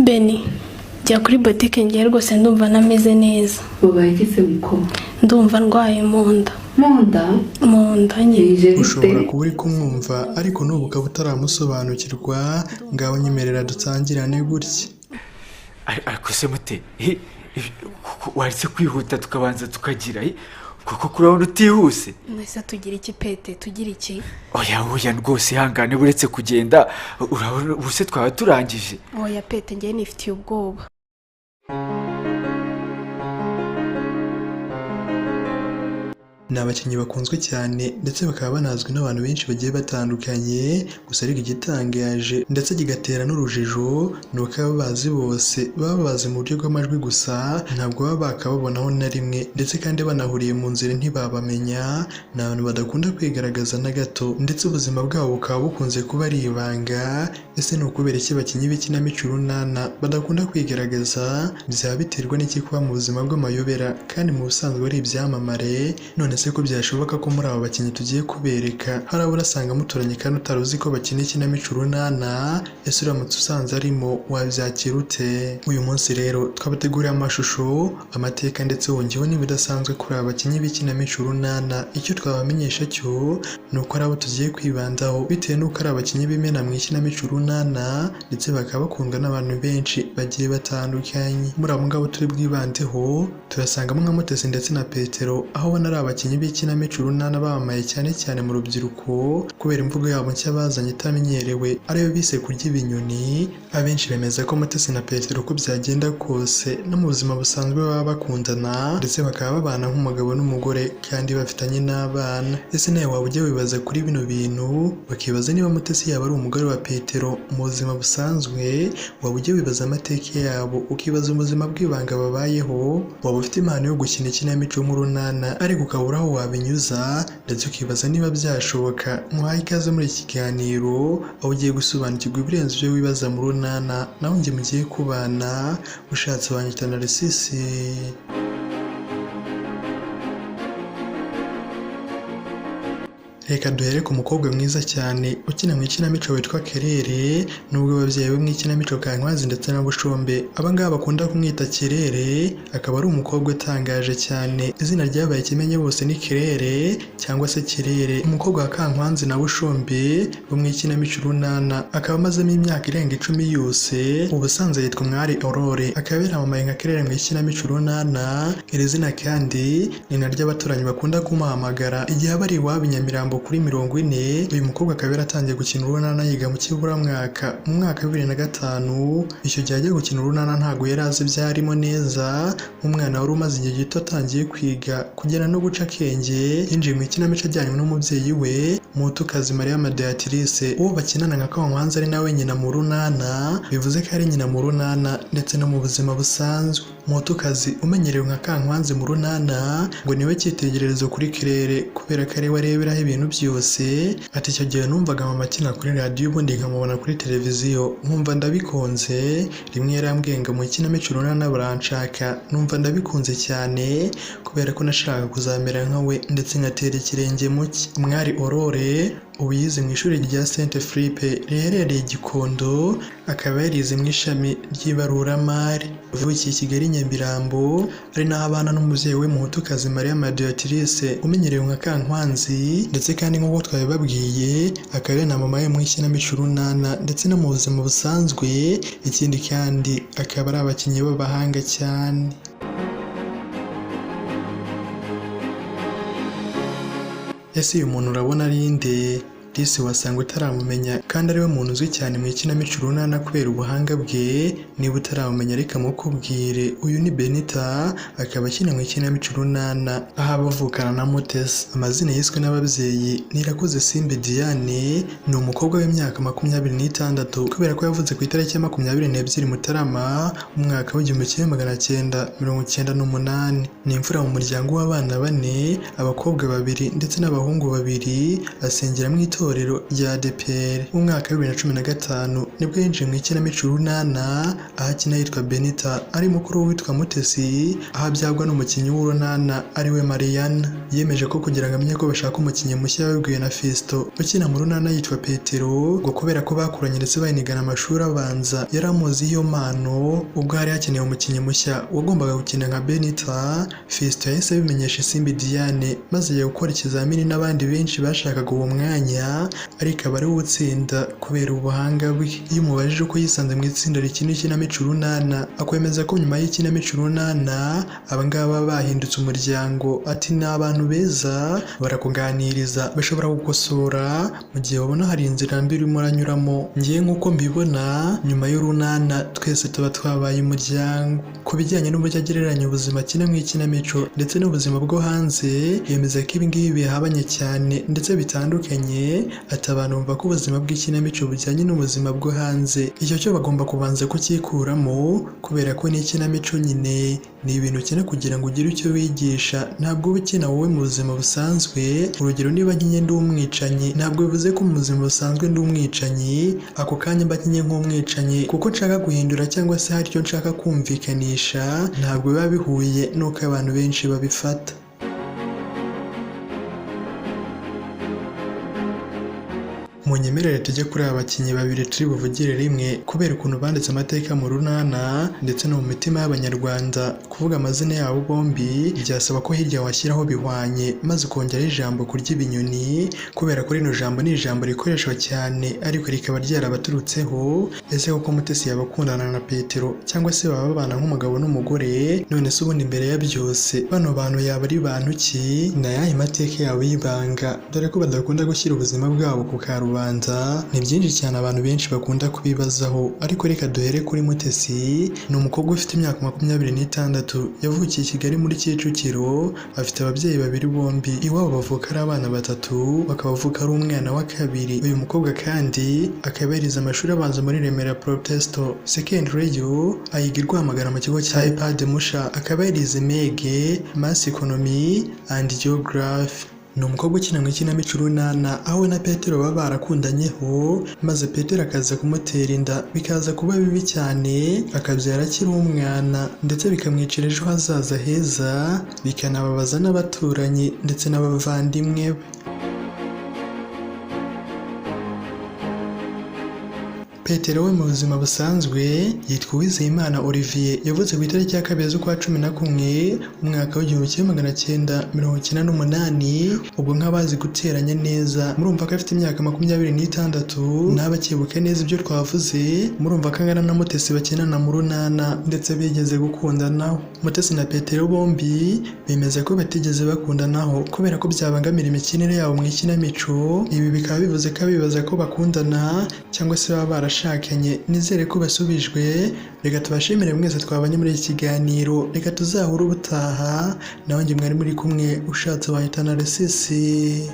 Beni, jya kuri botike ngiye rwose ndumva nameze neza. Ubaye igeze muko? Ndumva ndwaye mu nda. Mu nda nyine. Ushobora kuba uri kumwumva ariko n'ubu ukaba utaramusobanukirwa, ngaho nyemerera dutangirane gutya. Ariko se mute waretse kwihuta tukabanza tukagira kuko kurabona utihuse. Mwese tugira iki pete, tugira iki? Oya rwose ihangane buretse kugenda urabona ubuse twaba turangije. Oya pete ngiye nifitiye ubwoba. Ni abakinnyi bakunzwe cyane ndetse bakaba banazwi n'abantu benshi bagiye batandukanye, gusa ariko igitangaje ndetse kigatera n'urujijo ni uko aba bazi bose baba bazi mu buryo bw'amajwi gusa, ntabwo baba bakababonaho na rimwe, ndetse kandi banahuriye mu nzira ntibabamenya. Ni abantu badakunda kwigaragaza na gato ndetse ubuzima bwabo bukaba bukunze kuba ari ibanga. Ese ni ukubera iki abakinnyi b'ikinamico runana badakunda kwigaragaza? Byaba biterwa n'iki kuba mu buzima bw'amayobera kandi mu busanzwe ari ibyamamare? None se ko byashoboka ko muri aba bakinnyi tugiye kubereka hari abo urasanga muturanye kandi utari uzi ko bakina ikinamico runana? Ese uramutse usanze arimo wabyakira ute? Uyu munsi rero twabateguriye amashusho, amateka ndetse wongeyeho n'ibidasanzwe kuri aba bakinnyi b'ikinamico runana. Icyo twabamenyesha cyo ni uko ari abo tugiye kwibandaho bitewe n'uko ari abakinnyi b'imena mu ikinamico runana ndetse bakaba bakundwa n'abantu benshi bagiye batandukanye. Muri abo ngabo turi bwibandeho turasangamo nka Mutesi ndetse na Petero, aho ubona ari abakinnyi b'ikinamico runana bamamaye cyane cyane mu rubyiruko kubera imvugo yabo nshya bazanye itamenyerewe ariyo bise kurya ibinyoni. Abenshi bemeza ko Mutesi na Petero uko byagenda kose no mu buzima busanzwe baba bakundana ndetse bakaba babana nk'umugabo n'umugore kandi bafitanye n'abana. Ese nawe waba ujya wibaza kuri bino bintu bakibaza niba Mutesi yaba ari umugore wa Petero mu buzima busanzwe? Waba ujya wibaza amateka yabo ukibaza ubuzima bw'ibanga babayeho? Waba ufite impano yo gukina ikinamico nk'urunana ariko ukabura aho wabinyuza ndetse ukibaza niba byashoboka? Muhaye ikaze muri iki kiganiro aho ugiye gusobanukirwa ibirenze ibyo wibaza mu runana, naho njye mugiye kubana ushatse wanyita Narcisse. Reka duhere ku mukobwa mwiza cyane ukina mu ikinamico witwa Kerere, nubwo ababyeyi be mu ikinamico Kankwazi ndetse na Bushombe abangaba bakunda kumwita Kerere, akaba ari umukobwa utangaje cyane. Izina ryabaye kimenye bose ni Kerere cyangwa se Kirere, umukobwa wa Kankwazi na Bushombe bo mu ikinamico runana, akaba amazemo imyaka irenga 10 yose. Ubusanzwe yitwa Umwari Aurore, akaba yaramamaye nka Kerere mu ikinamico runana. Iri zina kandi ni naryo abaturanyi bakunda kumuhamagara igihe aba ari iwabo i Nyamirambo kuri 40. Uyu mukobwa akaba yaratangiye gukina urunana yiga mu kiburamwaka mu mwaka wa 2005. Icyo gihe ajya gukina urunana ntabwo yari azi ibyarimo neza, nk'umwana wari umaze igihe gito atangiye kwiga kugera no guca akenge. Yinjiye mu ikinamico ajyanywe n'umubyeyi we Mutukazi Maria Mediatrice, uwo bakinana nka Kankwanzi ari nawe nyina mu runana. Bivuze ko ari nyina mu runana ndetse no mu buzima busanzwe. Mutukazi umenyerewe nka Kankwanzi mu runana ngo niwe cyitegererezo kuri Kerere kubera ko ari we areberaho ibintu byose. Ati icyo gihe numvaga mama akina kuri radiyo ubundi nkamubona kuri televiziyo nkumva ndabikunze. Rimwe yarambwiye ngo mu ikinamico runana baranshaka, numva ndabikunze cyane kubera ko nashaka kuzamera nka we ndetse nkatera ikirenge mu cye. Umwari Aurore ubu yize mu ishuri rya Sainte Philippe riherereye Gikondo, akaba yarize mu ishami ry'ibaruramari. Uvukiye i Kigali Nyamirambo, ari naho abana n'umubyeyi we Mutukazi Maria Mediatrice umenyerewe nka Kankwanzi, ndetse kandi nk'uko twabibabwiye akaba na mama ye mu ikinamico runana ndetse no mu buzima busanzwe. Ikindi kandi akaba ari abakinnyi b'abahanga cyane. Ese uyu muntu urabona ari nde? Disi wasanga utaramumenya kandi ariwe muntu uzwi cyane mu ikinamico runana kubera ubuhanga bwe. Niba utaramumenya reka mukubwire, uyu ni Benita, akaba akina mu ikinamico runana aho abavukana na Mutesi. Amazina yiswe n'ababyeyi ni Irakoze Simbi Diane, ni umukobwa w'imyaka 26 kubera ko yavutse ku itariki ya 22 Mutarama umwaka w'1998. Ni imfura mu muryango w'abana 4, abakobwa 2 ndetse n'abahungu 2. Asengera mu itorero rya ADEPR. Mu mwaka wa 2015 nibwo yinjiye mu ikinamico Urunana aho akina yitwa Benita ari mukuru witwa Mutesi, aho abyagwa n'umukinnyi w'Urunana ariwe Mariana. Yemeje ko kugira ngo amenye ko bashaka umukinnyi mushya wabibwiwe na Fisto ukina mu Urunana yitwa Petero, ngo kubera ko bakuranye ndetse banigana amashuri abanza yari amuzi iyo mpano. Ubwo hari hakenewe umukinnyi mushya wagombaga gukina nka Benita, Fisto yahise abimenyesha Isimbi Diane maze ajya gukora ikizamini n'abandi benshi bashakaga uwo mwanya, ariko aba ari we utsinda kubera ubuhanga bwe. Iyo umubajije uko yisanze mu itsinda rikina ikinamico Urunana, akwemeza ko nyuma y'ikinamico Urunana abangaba bahindutse umuryango, ati ni abantu beza, barakuganiriza, bashobora gukosora mu gihe babona hari inzira mbi urimo uranyuramo. Ngiye nk'uko mbibona nyuma y'Urunana twese tuba twabaye umuryango. Ku bijyanye n'uburyo agereranya ubuzima akina mu ikinamico ndetse n'ubuzima bwo hanze, yemeza ko ibi ngibi bihabanye cyane ndetse bitandukanye, ati abantu bumva ko ubuzima bw'ikinamico bujyanye n'ubuzima bwo hanze. Icyo cyo bagomba kubanza kucyikuramo kubera ko n'ikinamico nyine ni ibintu ukina kugira ngo ugire icyo wigisha, ntabwo uba ukina wowe mu buzima busanzwe. Urugero, niba nkinye ndi umwicanyi ntabwo bivuze ko mu buzima busanzwe ndi umwicanyi, ako kanya mba nkinye nk'umwicanyi kuko nshaka guhindura cyangwa se hari icyo nshaka kumvikanisha, ntabwo biba bihuye n'uko abantu benshi babifata. Munyemerere tujye kuri aba bakinnyi babiri turi buvugire rimwe kubera ukuntu banditse amateka mu Runana ndetse no mu mitima y'Abanyarwanda. Kuvuga amazina yabo bombi byasaba ko hirya washyiraho bihwanye maze ukongeraho ijambo kurya ibinyoni, kubera ko rino jambo ni ijambo rikoreshwa cyane ariko rikaba ryarabaturutseho. Ese koko Mutesi yaba akundana na Petero cyangwa se baba babana nk'umugabo n'umugore? None se ubundi imbere ya byose bano bantu yaba ari bantu ki? Ni ayahe mateka yabo y'ibanga, dore ko badakunda gushyira ubuzima bwabo ku karubanda? Ni byinshi cyane abantu benshi bakunda kubibazaho, ariko reka duhere kuri Mutesi. Ni umukobwa ufite imyaka 26, yavukiye i Kigali muri Kicukiro, afite ababyeyi babiri bombi, iwabo bavuka ari abana batatu, bakabavuka ari umwana wa kabiri. Uyu mukobwa kandi akaba yarize amashuri abanza muri Remera Protestant Secondary, ayiga i Rwamagana mu kigo cya EPAD Musha, akaba yarize MEG Mass Economy and Geography. Ni umukobwa ukina mu ikinamico Urunana aho na Petero baba barakundanyeho, maze Petero akaza kumutera inda bikaza kuba bibi cyane, akabyara akiri umwana ndetse bikamwicira ejo hazaza heza, bikanababaza n'abaturanyi ndetse n'abavandimwe be. Petero we mu buzima busanzwe yitwa Uwizeyimana Olivier, yavutse ku itariki ya 2 z'ukwa 11 umwaka w'1998. ubwo nk'abazi guteranya neza murumva ko afite imyaka 26, n'abakibuka neza ibyo twavuze murumva ko angana na Mutesi bakinana mu Runana ndetse bigeze gukundanaho. Mutesi na Petero bombi bemeza ko batigeze bakundanaho kubera ko byabangamira imikinire yabo mu ikinamico. Ibi bikaba bivuze ko bibaza ko bakundana cyangwa se baba barashakanye. Nizere ko basubijwe. Reka tubashimire mwese twabanye muri iki kiganiro, reka tuzahure ubutaha. Nawe njye mwari muri kumwe ushatse wahita na Resisi.